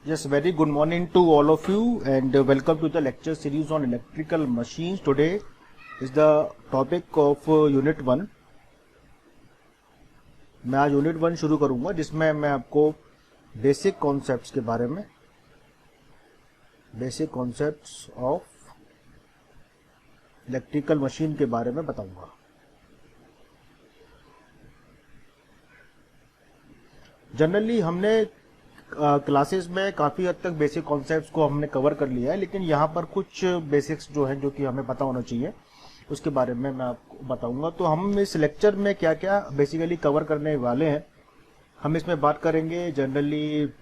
Yes, very good morning to all of you and welcome to the lecture series on electrical machines. Today is the topic of Unit 1. मैं आज unit 1 शुरू करूंगा जिसमें मैं आपको basic concepts के बारे में basic concepts of electrical machine के बारे में बताऊंगा। जनरली हमने क्लासेस में काफ़ी हद तक बेसिक कॉन्सेप्ट्स को हमने कवर कर लिया है, लेकिन यहाँ पर कुछ बेसिक्स जो हैं जो कि हमें पता होना चाहिए उसके बारे में मैं आपको बताऊंगा। तो हम इस लेक्चर में क्या क्या बेसिकली कवर करने वाले हैं, हम इसमें बात करेंगे। जनरली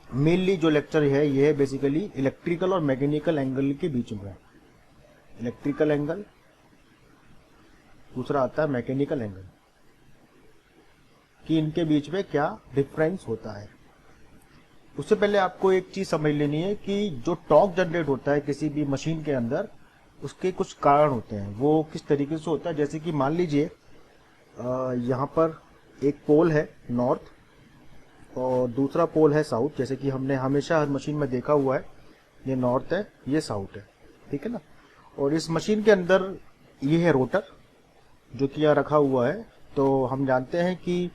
मेनली जो लेक्चर है ये है बेसिकली इलेक्ट्रिकल और मैकेनिकल एंगल के बीच में। इलेक्ट्रिकल एंगल, दूसरा आता है मैकेनिकल एंगल, कि इनके बीच में क्या डिफरेंस होता है। उससे पहले आपको एक चीज समझ लेनी है कि जो टॉर्क जनरेट होता है किसी भी मशीन के अंदर, उसके कुछ कारण होते हैं। वो किस तरीके से होता है, जैसे कि मान लीजिए यहाँ पर एक पोल है नॉर्थ और दूसरा पोल है साउथ। जैसे कि हमने हमेशा हर मशीन में देखा हुआ है, ये नॉर्थ है ये साउथ है, ठीक है ना। और इस मशीन के अंदर ये है रोटर जो कि यहाँ रखा हुआ है। तो हम जानते हैं कि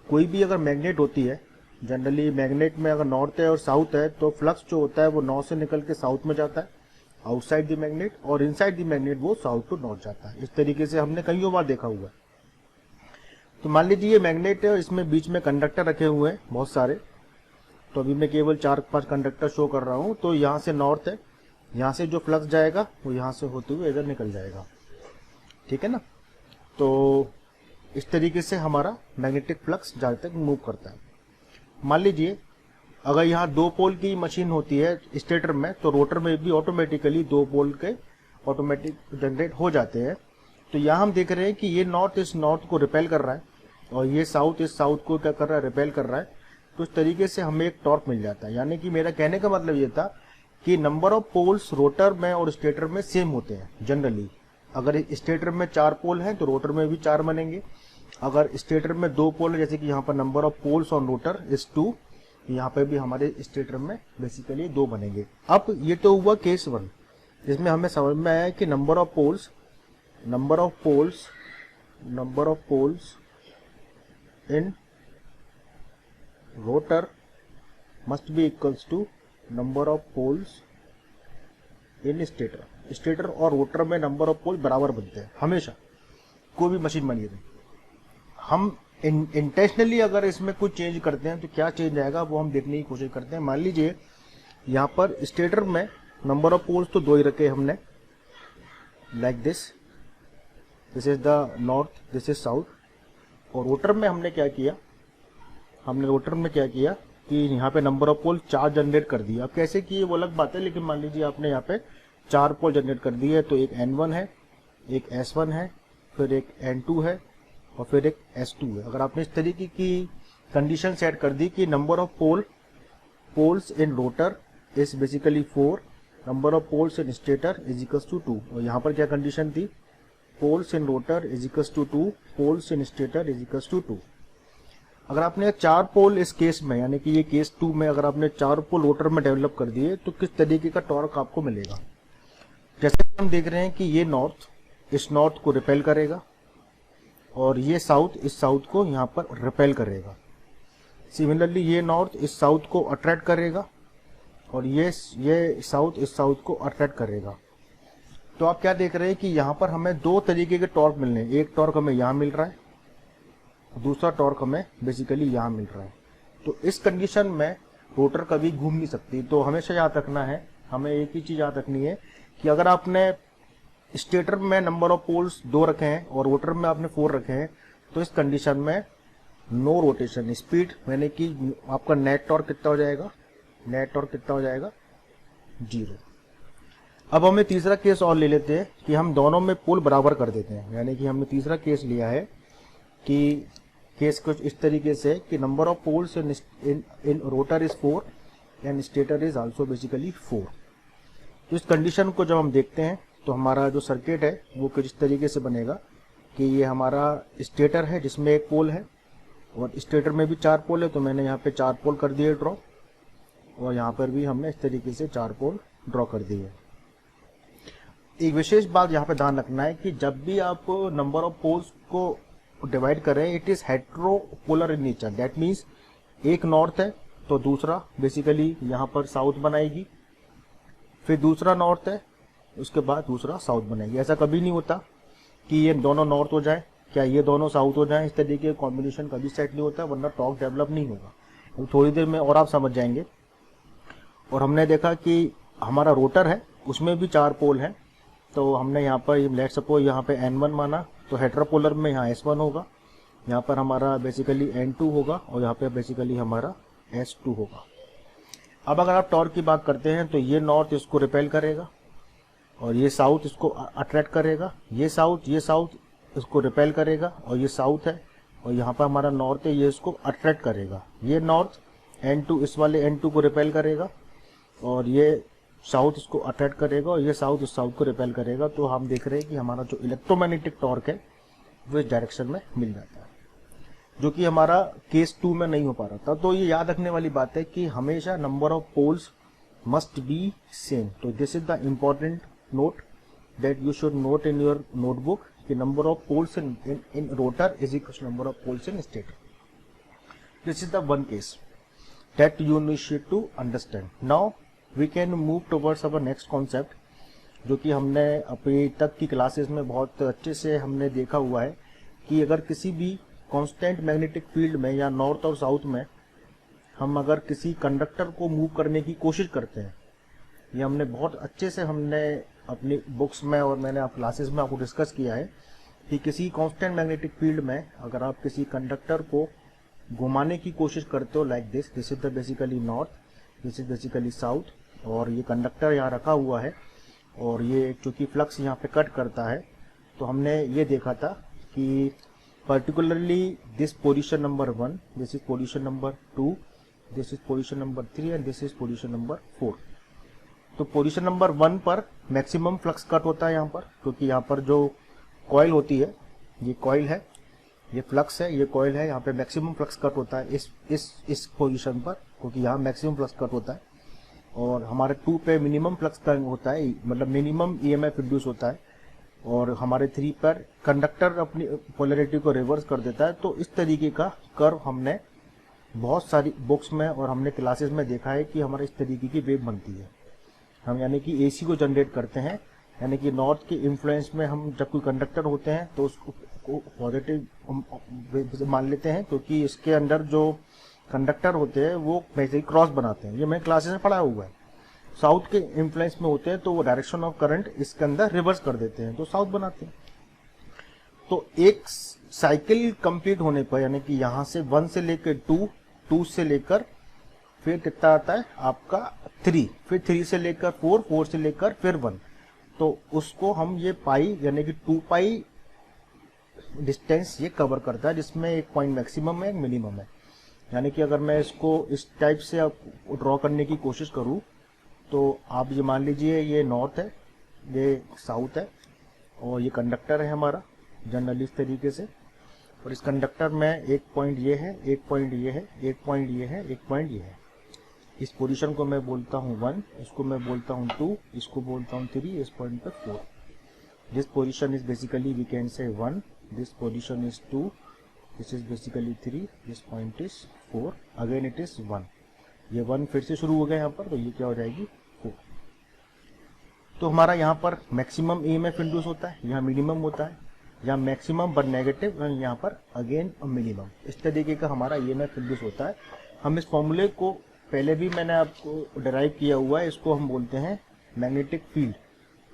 कोई भी अगर मैग्नेट होती है, जनरली मैग्नेट में अगर नॉर्थ है और साउथ है तो फ्लक्स जो होता है वो नॉर्थ से निकल के साउथ में जाता है आउटसाइड द मैग्नेट, और इनसाइड द मैग्नेट वो साउथ टू नॉर्थ जाता है। इस तरीके से हमने कईयों बार देखा हुआ है। तो मान लीजिए ये मैग्नेट है, इसमें बीच में कंडक्टर रखे हुए हैं बहुत सारे। तो अभी मैं केवल 4-5 कंडक्टर शो कर रहा हूँ। तो यहाँ से नॉर्थ है, यहाँ से जो फ्लक्स जाएगा वो यहाँ से होते हुए इधर निकल जाएगा, ठीक है ना। तो इस तरीके से हमारा मैग्नेटिक फ्लक्स जहाँ तक मूव करता है। मान लीजिए अगर यहाँ 2 पोल की मशीन होती है स्टेटर में, तो रोटर में भी ऑटोमेटिकली 2 पोल के ऑटोमेटिक जनरेट हो जाते हैं। तो यहाँ हम देख रहे हैं कि ये नॉर्थ इस नॉर्थ को रिपेल कर रहा है और ये साउथ इस साउथ को क्या कर रहा है, रिपेल कर रहा है। तो इस तरीके से हमें एक टॉर्क मिल जाता है। यानी कि मेरा कहने का मतलब ये था कि नंबर ऑफ पोल्स रोटर में और स्टेटर में सेम होते हैं जनरली। अगर स्टेटर में 4 पोल हैं तो रोटर में भी 4 बनेंगे। अगर स्टेटर में 2 पोल है, जैसे कि यहाँ पर number of poles on rotor is 2, यहाँ पे भी हमारे स्टेटर में बेसिकली 2 बनेंगे। अब ये तो हुआ केस 1, जिसमें हमें समझ में आया कि number of poles in rotor must be equals to number of poles in stator. Stator और रोटर में नंबर ऑफ पोल बराबर बनते हैं हमेशा, कोई भी मशीन बनी रहे। हम इंटेंशनली अगर इसमें कुछ चेंज करते हैं तो क्या चेंज आएगा वो हम देखने की कोशिश करते हैं। मान लीजिए यहाँ पर स्टेटर में नंबर ऑफ पोल्स तो 2 ही रखे हमने, like this is the north, this is south. और रोटर में हमने क्या किया, कि यहाँ पे नंबर ऑफ पोल 4 जनरेट कर दिया। अब कैसे किए वो अलग बात है, लेकिन मान लीजिए आपने यहाँ पे 4 पोल जनरेट कर दिए। तो एक N1 है, एक S1 है, फिर एक N2 है और फिर एक S2 है। अगर आपने इस तरीके की कंडीशन सेट कर दी कि number of poles in rotor is basically 4, number of poles in stator is equals to 2। और यहाँ पर क्या कंडीशन थी, poles in rotor is equals to 2, poles in stator is equals to 2। अगर आपने 4 पोल इस केस में, यानी कि ये केस 2 में अगर आपने 4 पोल रोटर में डेवलप कर दिए तो किस तरीके का टॉर्क आपको मिलेगा। जैसे कि हम देख रहे हैं कि ये नॉर्थ इस नॉर्थ को रिपेल करेगा और ये साउथ इस साउथ को यहाँ पर रिपेल करेगा। सिमिलरली ये नॉर्थ इस साउथ को अट्रैक्ट करेगा और ये साउथ इस साउथ को अट्रैक्ट करेगा। तो आप क्या देख रहे हैं कि यहाँ पर हमें 2 तरीके के टॉर्क मिलने हैं। एक टॉर्क हमें यहाँ मिल रहा है, दूसरा टॉर्क हमें बेसिकली यहाँ मिल रहा है। तो इस कंडीशन में रोटर कभी घूम नहीं सकती। तो हमेशा याद रखना है, हमें एक ही चीज याद रखनी है कि अगर आपने स्टेटर में नंबर ऑफ पोल्स 2 रखे हैं और रोटर में आपने 4 रखे हैं, तो इस कंडीशन में नो रोटेशन स्पीड, यानी कि आपका नेट टॉर्क कितना हो जाएगा, 0। अब हमें तीसरा केस और ले लेते हैं कि हम दोनों में पोल बराबर कर देते हैं। यानी कि हमने तीसरा केस लिया है कि केस कुछ इस तरीके से कि number of poles in rotor is 4 and stator is also basically 4। तो इस कंडीशन को जब हम देखते हैं तो हमारा जो सर्किट है वो कुछ इस तरीके से बनेगा कि ये हमारा स्टेटर है जिसमें एक पोल है और स्टेटर में भी 4 पोल है। तो मैंने यहाँ पे 4 पोल कर दिए ड्रॉ। और यहाँ पर भी हमने इस तरीके से 4 पोल ड्रॉ कर दिए। एक विशेष बात यहाँ पे ध्यान रखना है कि जब भी आप नंबर ऑफ पोल्स को डिवाइड करें, it is heteropolar in nature. That means एक नॉर्थ है तो दूसरा बेसिकली यहाँ पर साउथ बनाएगी, फिर दूसरा नॉर्थ है उसके बाद दूसरा साउथ बनाएगी। ऐसा कभी नहीं होता कि ये दोनों नॉर्थ हो जाए, क्या ये दोनों साउथ हो जाए, इस तरीके का कॉम्बिनेशन कभी सेट नहीं होता, वरना टॉर्क डेवलप नहीं होगा। तो थोड़ी देर में और आप समझ जाएंगे। और हमने देखा कि हमारा रोटर है उसमें भी 4 पोल हैं, तो हमने यहाँ पर लेट सपोज यहाँ पे N1 माना, तो हेट्रोपोलर में यहाँ S1 होगा, यहाँ पर हमारा बेसिकली N2 होगा और यहाँ पे बेसिकली हमारा S2 होगा। अब अगर आप टॉर्क की बात करते हैं तो ये नॉर्थ इसको रिपेल करेगा और ये साउथ इसको अट्रैक्ट करेगा, ये साउथ इसको रिपेल करेगा और ये साउथ है और यहाँ पर हमारा नॉर्थ है, ये इसको अट्रैक्ट करेगा। ये नॉर्थ N2 इस वाले N2 को रिपेल करेगा और ये साउथ इसको अट्रैक्ट करेगा और ये साउथ इस साउथ को रिपेल करेगा। तो हम देख रहे हैं कि हमारा जो इलेक्ट्रोमैग्नेटिक टॉर्क है वो इस डायरेक्शन में मिल जाता है, जो कि हमारा केस 2 में नहीं हो पा रहा था। तो ये याद रखने वाली बात है कि हमेशा number of poles must be same. तो this is the important note that you should note in your notebook कि number of poles in rotor is equal to number of poles in stator. This is the one case that you need to understand. Now we can move towards our next concept, जो कि हमने अभी तक की classes में बहुत अच्छे से हमने देखा हुआ है कि अगर किसी भी कांस्टेंट मैग्नेटिक फील्ड में या नॉर्थ और साउथ में हम अगर किसी कंडक्टर को मूव करने की कोशिश करते हैं, ये हमने बहुत अच्छे से हमने अपनी बुक्स में और मैंने आप क्लासेस में आपको डिस्कस किया है कि किसी कांस्टेंट मैग्नेटिक फील्ड में अगर आप किसी कंडक्टर को घुमाने की कोशिश करते हो like this is the basically north, this is basically south, और ये कंडक्टर यहाँ रखा हुआ है और ये चूंकि फ्लक्स यहाँ पे कट करता है, तो हमने ये देखा था कि particularly this position number 1, this is position number 2, this is position number 3 and this is position number 4। तो पोजीशन नंबर 1 पर मैक्सिमम फ्लक्स कट होता है यहाँ पर, क्योंकि यहाँ पर जो कॉइल होती है, ये कॉइल है, ये फ्लक्स है, ये कॉइल है, यहाँ पे मैक्सिमम फ्लक्स कट होता है इस पोजीशन पर, क्योंकि यहाँ मैक्सिमम फ्लक्स कट होता है। और हमारे 2 पे मिनिमम फ्लक्स कट होता है, मतलब मिनिमम EMF इंड्यूस होता है, और हमारे 3 पर कंडक्टर अपनी पोलैरिटी को रिवर्स कर देता है। तो इस तरीके का कर्व हमने बहुत सारी बुक्स में और हमने क्लासेस में देखा है कि हमारे इस तरीके की वेव बनती है। हम यानी कि AC को जनरेट करते हैं, यानी कि नॉर्थ के इन्फ्लुएंस में हम जब कोई कंडक्टर होते हैं तो उसको पॉजिटिव मान लेते हैं, क्योंकि इसके अंदर जो कंडक्टर होते हैं वो वैसे ही क्रॉस बनाते हैं, ये मैंने क्लासेस में पढ़ा हुआ है। साउथ के इन्फ्लुएंस में होते हैं तो वो डायरेक्शन ऑफ करंट इसके अंदर रिवर्स कर देते हैं, तो साउथ बनाते हैं। तो एक साइकिल कंप्लीट होने पर, यानी कि यहाँ से 1 से लेकर 2 से लेकर फिर कितना आता है आपका 3, फिर 3 से लेकर 4 से लेकर फिर 1, तो उसको हम ये पाई यानी कि 2 पाई डिस्टेंस ये कवर करता है, जिसमें एक पॉइंट मैक्सिमम है, एक मिनिमम है। यानी कि अगर मैं इसको इस टाइप से ड्रॉ करने की कोशिश करूँ तो आप ये मान लीजिए ये नॉर्थ है, ये साउथ है और ये कंडक्टर है हमारा जनरली इस तरीके से, और इस कंडक्टर में एक पॉइंट ये है, एक पॉइंट ये है, एक पॉइंट ये है, एक पॉइंट ये है। इस पोजीशन को मैं बोलता हूँ 1, इसको मैं बोलता हूँ 2, इसको बोलता हूँ 3, इस पॉइंट पर 4। This position is basically we can say 1, this position is 2, this is basically 3, this point is 4, again it is 1। ये 1 फिर से शुरू हो गया यहाँ पर, तो ये क्या हो जाएगी 4। तो हमारा यहाँ पर मैक्सिमम EMF इंड्यूस होता है, यहाँ मिनिमम होता है, यहाँ मैक्सिमम बट नेगेटिव, यहाँ पर अगेन मिनिमम। इस तरीके का हमारा EMF इंड्यूस होता है। हम इस फॉर्मूले को पहले भी मैंने आपको डिराइव किया हुआ है, इसको हम बोलते हैं magnetic field,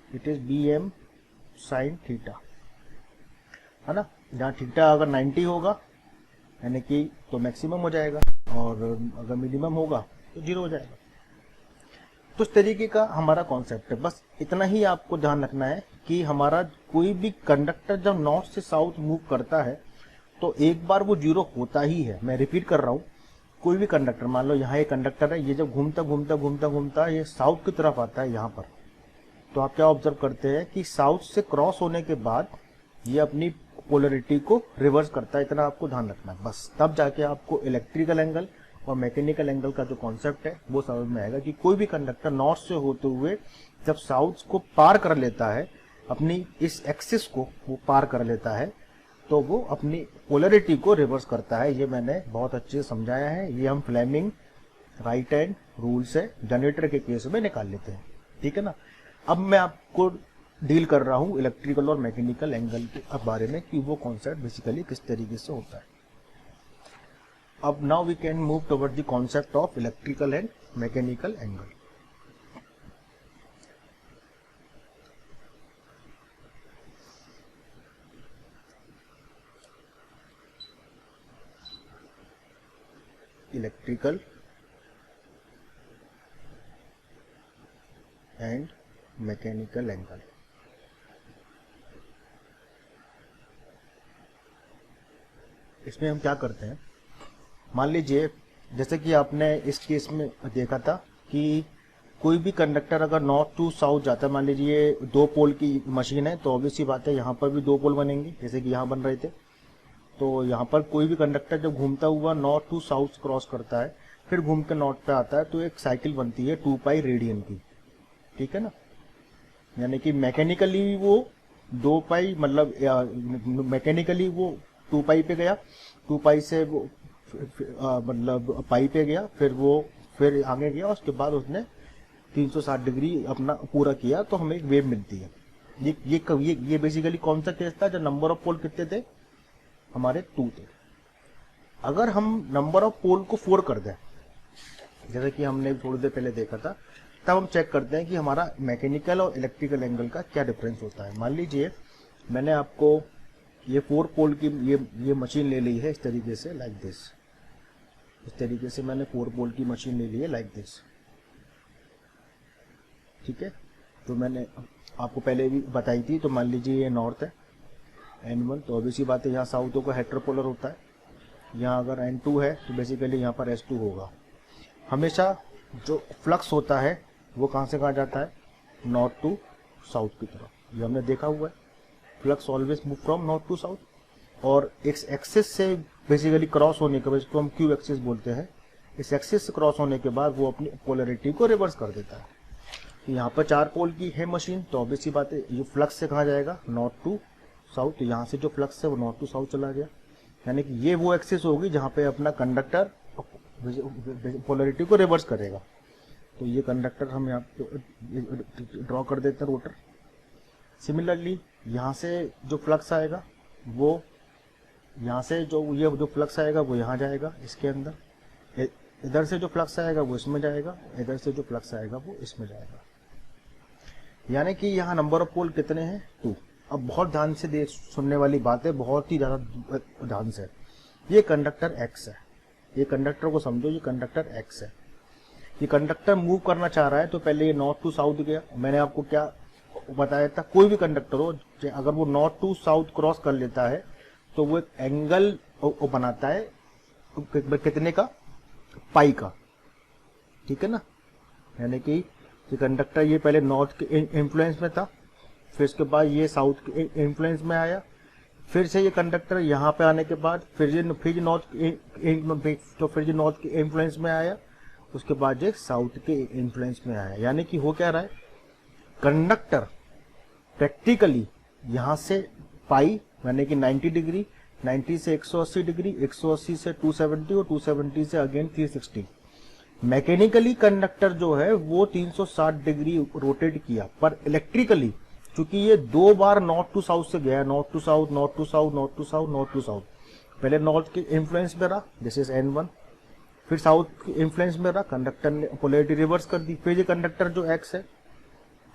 it is BM sin theta, है ना। जहाँ थीटा अगर 90 होगा यानी कि तो मैक्सिमम हो जाएगा, और अगर मिनिमम होगा तो 0 हो जाएगा। तो इस तरीके का हमारा कॉन्सेप्ट है। बस इतना ही आपको ध्यान रखना है कि हमारा कोई भी कंडक्टर जब नॉर्थ से साउथ मूव करता है तो एक बार वो 0 होता ही है। मैं रिपीट कर रहा हूँ, कोई भी कंडक्टर, मान लो यहाँ एक कंडक्टर है, ये जब घूमता घूमता घूमता घूमता ये साउथ की तरफ आता है यहाँ पर, तो आप क्या ऑब्जर्व करते हैं कि साउथ से क्रॉस होने के बाद ये अपनी पोलैरिटी को रिवर्स करता है। इतना आपको ध्यान रखना है बस, तब जाके आपको इलेक्ट्रिकल एंगल और मैकेनिकल एंगल का जो कॉन्सेप्ट है वो समझ में आएगा कि कोई भी कंडक्टर नॉर्थ से होते हुए जब साउथ को पार कर लेता है, अपनी इस एक्सिस को वो पार कर लेता है, तो वो अपनी पोलैरिटी को रिवर्स करता है। ये मैंने बहुत अच्छे से समझाया है। ये हम फ्लेमिंग राइट हैंड रूल से जनरेटर के केस में निकाल लेते हैं, ठीक है ना। अब मैं आपको डील कर रहा हूँ इलेक्ट्रिकल और मैकेनिकल एंगल के बारे में कि वो कॉन्सेप्ट बेसिकली किस तरीके से होता है। अब now we can move toward the concept of electrical and mechanical angle. Electrical and mechanical angle. इसमें हम क्या करते हैं, मान लीजिए जैसे कि आपने इस केस में देखा था कि कोई भी कंडक्टर अगर नॉर्थ टू साउथ जाता है, मान लीजिए 2 पोल की मशीन है, तो ऑब्वियस सी बात है यहाँ पर भी 2 पोल बनेंगे जैसे कि यहाँ बन रहे थे। तो यहाँ पर कोई भी कंडक्टर जब घूमता हुआ नॉर्थ टू साउथ क्रॉस करता है, फिर घूम के नॉर्थ पे आता है, तो एक साइकिल बनती है 2 पाई रेडियन की, ठीक है ना। यानी कि मैकेनिकली वो 2 पाई मतलब मैकेनिकली वो 2 पाई पे गया, 2 पाई से वो मतलब पाई पे गया, फिर आगे गया, उसके बाद उसने 360 डिग्री अपना पूरा किया, तो हमें एक वेव मिलती है। ये बेसिकली कौन सा केस था जब नंबर ऑफ पोल कितने थे, हमारे 2 थे। अगर हम नंबर ऑफ पोल को 4 कर दें, जैसे कि हमने थोड़ी देर पहले देखा था, तब हम चेक करते हैं कि हमारा मैकेनिकल और इलेक्ट्रिकल एंगल का क्या डिफरेंस होता है। मान लीजिए मैंने आपको ये 4 पोल की ये मशीन ले ली है इस तरीके से, लाइक दिस। इस तरीके से मैंने 4 पोल की मशीन ले ली है लाइक दिस, ठीक है। तो मैंने आपको पहले भी बताई थी। तो मान लीजिए ये नॉर्थ है N1, तो ऑब्वियसली बात है यहाँ साउथ को हेट्रोपोलर होता है। यहाँ अगर N2 है तो बेसिकली यहाँ पर S2 होगा। हमेशा जो फ्लक्स होता है वो कहाँ से कहाँ जाता है, नॉर्थ टू साउथ की तरफ। ये हमने देखा हुआ है, flux always move from north to south. और इस एक्सिस से बेसिकली क्रॉस होने के बाद, इसको हम क्यू एक्सिस बोलते हैं, इस एक्सिस से क्रॉस होने के बाद वो अपनी पोलैरिटी को रिवर्स कर देता है। तो यहाँ पर 4 पोल की है मशीन, तो ऑब्वियसली बात है ये फ्लक्स से कहाँ जाएगा, नॉर्थ टू साउथ। तो यहाँ से जो फ्लक्स है वो नॉर्थ टू साउथ चला गया, यानी कि ये वो एक्सिस होगी जहाँ पे अपना कंडक्टर पोलैरिटी को रिवर्स करेगा। तो ये कंडक्टर हम यहाँ पे ड्रॉ कर देते हैं, रोटर। सिमिलरली यहाँ से जो फ्लक्स आएगा वो यहाँ से जो फ्लक्स आएगा वो यहाँ जाएगा इसके अंदर, इधर से जो फ्लक्स आएगा वो इसमें जाएगा, इधर से जो फ्लक्स आएगा वो इसमें जाएगा। यानी कि यहाँ नंबर ऑफ पोल कितने हैं, 2। अब बहुत ध्यान से सुनने वाली बात है, बहुत ही ज़्यादा ध्यान से। ये कंडक्टर X है, ये कंडक्टर को समझो, ये कंडक्टर X है। ये कंडक्टर मूव करना चाह रहा है, तो पहले ये नॉर्थ टू साउथ गया। मैंने आपको क्या बताया था, कोई भी कंडक्टर हो अगर वो नॉर्थ टू साउथ क्रॉस कर लेता है तो वो एक एंगल बनाता है, कितने का, पाई का, ठीक है ना। यानी कि ये कंडक्टर ये पहले नॉर्थ के इन्फ्लुएंस में था, फिर उसके बाद ये साउथ के इन्फ्लुएंस में आया, फिर से ये कंडक्टर यहाँ पे आने के बाद फिर ये नॉर्थ के इन्फ्लुएंस में आया, उसके बाद ये साउथ के इन्फ्लुएंस में आया। यानी कि हो क्या रहा है, कंडक्टर प्रैक्टिकली यहाँ से पाई यानी कि 90 डिग्री, 90 से 180 डिग्री, 180 से 270 और 270 से अगेन 360। मैकेनिकली कंडक्टर जो है वो 360 डिग्री रोटेट किया, पर इलेक्ट्रिकली क्योंकि ये 2 बार नॉर्थ टू साउथ से गया, north to south, north to south, north to south, north to south. पहले नॉर्थ के इन्फ्लुएंस में रहा, दिस इज N1, फिर साउथ के इन्फ्लुएंस में रहा, कंडक्टर ने पोलैरिटी रिवर्स कर दी। फिर ये कंडक्टर जो X है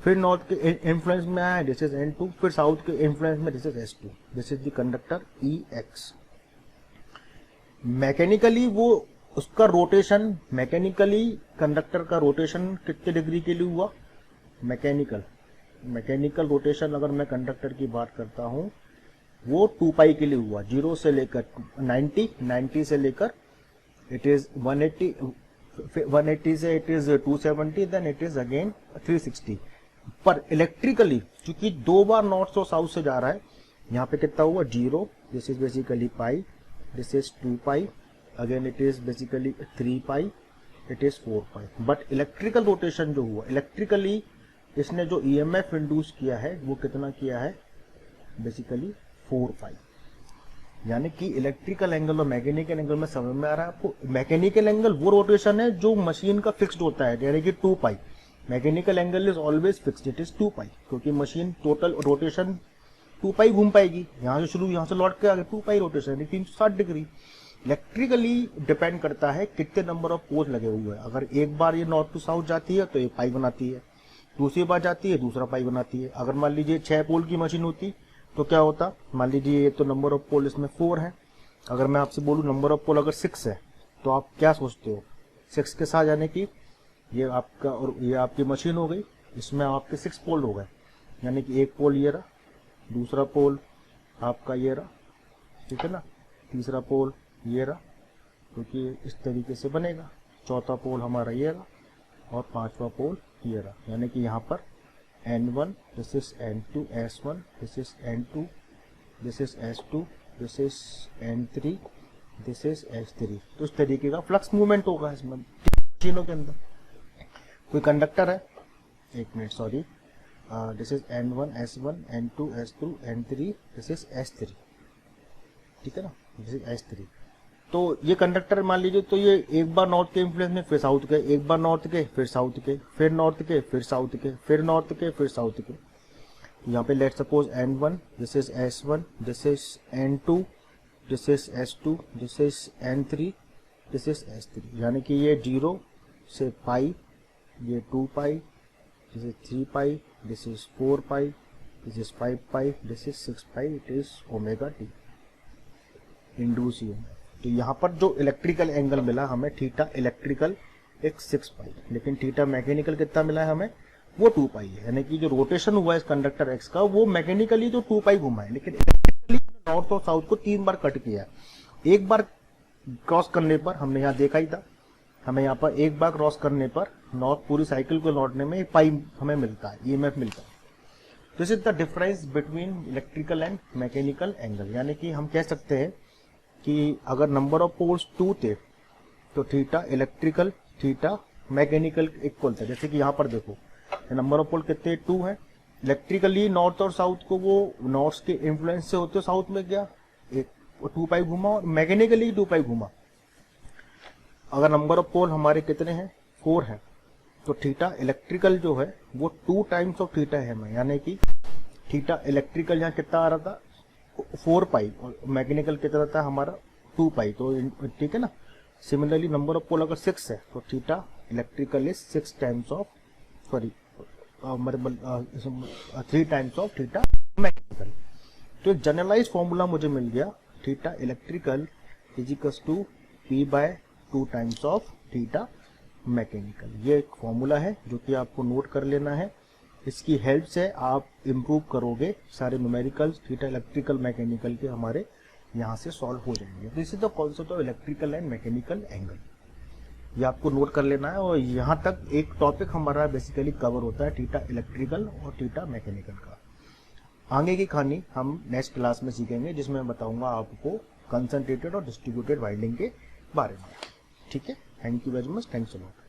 फिर नॉर्थ के इन्फ्लुएंस में आया, दिस इज N2, फिर साउथ के इन्फ्लुएंस में this is S2, this is the conductor EX। Mechanically वो उसका रोटेशन, मैकेनिकली कंडक्टर का रोटेशन कितने डिग्री के लिए हुआ, मैकेनिकल रोटेशन अगर मैं कंडक्टर की बात करता हूं वो 2 पाई के लिए हुआ, 0 से लेकर 90 से लेकर इट इज 180 से it is 270, then it is again 360। पर इलेक्ट्रिकली क्योंकि 2 बार नॉर्थ और साउथ से जा रहा है, यहाँ पे कितना हुआ 0, this is basically pi, this is 2 pi, again it is basically 3 pi, it is 4 pi. But electrical rotation जो हुआ, इलेक्ट्रिकली इसने जो ईएमएफ इंड्यूस किया है वो कितना किया है, बेसिकली 4 पाई। यानी कि इलेक्ट्रिकल एंगल और मैकेनिकल एंगल में समझ में आ रहा है आपको। मैकेनिकल एंगल वो रोटेशन है जो मशीन का फिक्स्ड होता है, यानी कि 2 pi. Mechanical angle is always fixed, it is 2 pi, क्योंकि मशीन टोटल रोटेशन 2 पाई घूम पाएगी। यहाँ से शुरू, यहाँ से लौट के आगे 2 पाई रोटेशन, 360 डिग्री। इलेक्ट्रिकली डिपेंड करता है कितने नंबर ऑफ पोल्स लगे हुए हैं। अगर एक बार ये नॉर्थ टू साउथ जाती है तो एक पाई बनाती है, दूसरी बार जाती है दूसरा पाई बनाती है। अगर मान लीजिए 6 पोल की मशीन होती तो क्या होता, मान लीजिए ये तो नंबर ऑफ पोल इसमें 4 है। अगर मैं आपसे बोलूँ नंबर ऑफ पोल अगर 6 है तो आप क्या सोचते हो, 6 के साथ, यानी कि ये आपका और ये आपकी मशीन हो गई, इसमें आपके 6 पोल हो गए। यानी कि एक पोल ये रहा, दूसरा पोल आपका ये रहा, ठीक है ना, तीसरा पोल ये रहा, क्योंकि इस तरीके से बनेगा। चौथा पोल हमारा ये रहा और पांचवा पोल ये रहा। यानी कि यहाँ पर N1, this is N2, S1, this is N2, this is S2, this is N3, this is S3। तो इस तरीके का फ्लक्स मूवमेंट होगा इसमें मशीनों के अंदर। कोई कंडक्टर है, एक minute sorry, this is N1, S1, N2, S2, N3, this is S3, ठीक है ना, दिस इज S3। तो ये कंडक्टर मान लीजिए, तो ये एक बार नॉर्थ के इन्फ्लुएंस में फिर साउथ के, एक बार नॉर्थ के फिर साउथ के, फिर नॉर्थ के फिर साउथ के, फिर नॉर्थ के फिर साउथ के। यहाँ पे let suppose N1, this is S1, this is N2, this is S2, this is N3, this is S3। यानी कि ये 0 से पाई, ये 2 pi, this is 3 pi, this is 4 pi, this is 5 pi, this is 6 pi, it is omega t induce EMF. तो यहाँ पर जो electrical angle मिला हमें थीटा इलेक्ट्रिकल एक 6 पाई, लेकिन थीटा मैकेनिकल कितना मिला है हमें, वो 2 पाई है। यानी कि जो रोटेशन हुआ है इस कंडक्टर एक्स का वो मैकेनिकली जो 2 पाई घुमा है, लेकिन इलेक्ट्रिकली नॉर्थ और साउथ को 3 बार कट किया है। एक बार क्रॉस करने पर, हमने यहाँ देखा ही था, हमें यहाँ पर एक बार क्रॉस करने पर नॉर्थ पूरी साइकिल को लौटने में एक पाई हमें मिलता है, ईएमएफ मिलता है। This is the difference between electrical and mechanical angle. यानी कि हम कह सकते हैं कि अगर नंबर ऑफ पोल्स 2 थे तो theta electrical theta mechanical equal था। जैसे कि यहाँ पर देखो नंबर ऑफ पोल कितने 2 हैं। इलेक्ट्रिकली नॉर्थ और साउथ को वो नॉर्थ के इन्फ्लुएंस से होते साउथ में गया, एक 2 पाई घुमा, और मैकेनिकली 2 पाई घुमा। अगर नंबर ऑफ पोल हमारे कितने हैं 4 है तो थीटा इलेक्ट्रिकल जो है वो 2 टाइम्स ऑफ थीटा है हमें। यानी कि थीटा इलेक्ट्रिकल यहाँ कितना आ रहा था 4 पाई और मैकेनिकल कितना था हमारा 2 पाई। तो ठीक है ना। सिमिलरली नंबर ऑफ पोल अगर 6 है तो theta electrical is 6 times of, sorry मतलब 3 टाइम्स ऑफ थीटा मैकेनिकल। तो एक जनरलाइज फॉर्मूला मुझे मिल गया, theta electrical is equals to P by 2 times of theta mechanical. ये एक फॉर्मूला है जो कि आपको नोट कर लेना है। इसकी हेल्प से आप इम्प्रूव करोगे सारे न्यूमेरिकल्स थीटा इलेक्ट्रिकल मैकेनिकल के हमारे यहाँ से सॉल्व हो जाएंगे। This is the concept of electrical and mechanical angle, ये आपको नोट कर लेना है। और यहाँ तक एक टॉपिक हमारा बेसिकली कवर होता है थीटा इलेक्ट्रिकल और थीटा मैकेनिकल का। आगे की कहानी हम नेक्स्ट क्लास में सीखेंगे, जिसमें मैं बताऊंगा आपको कंसंट्रेटेड और डिस्ट्रीब्यूटेड वाइंडिंग के बारे में। ठीक है, thank you very much, thanks a lot.